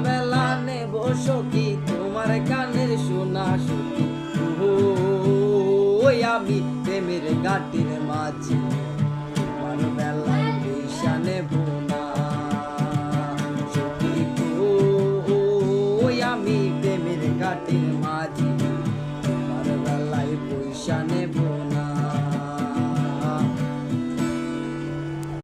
বেলা নেব সখী তোমার কানের শোনা সখী ওই আমি প্রেমের ঘাটির মাঝি তোমার বেলা পয়সা নেব না সখী ওই আমি প্রেমের ঘাটির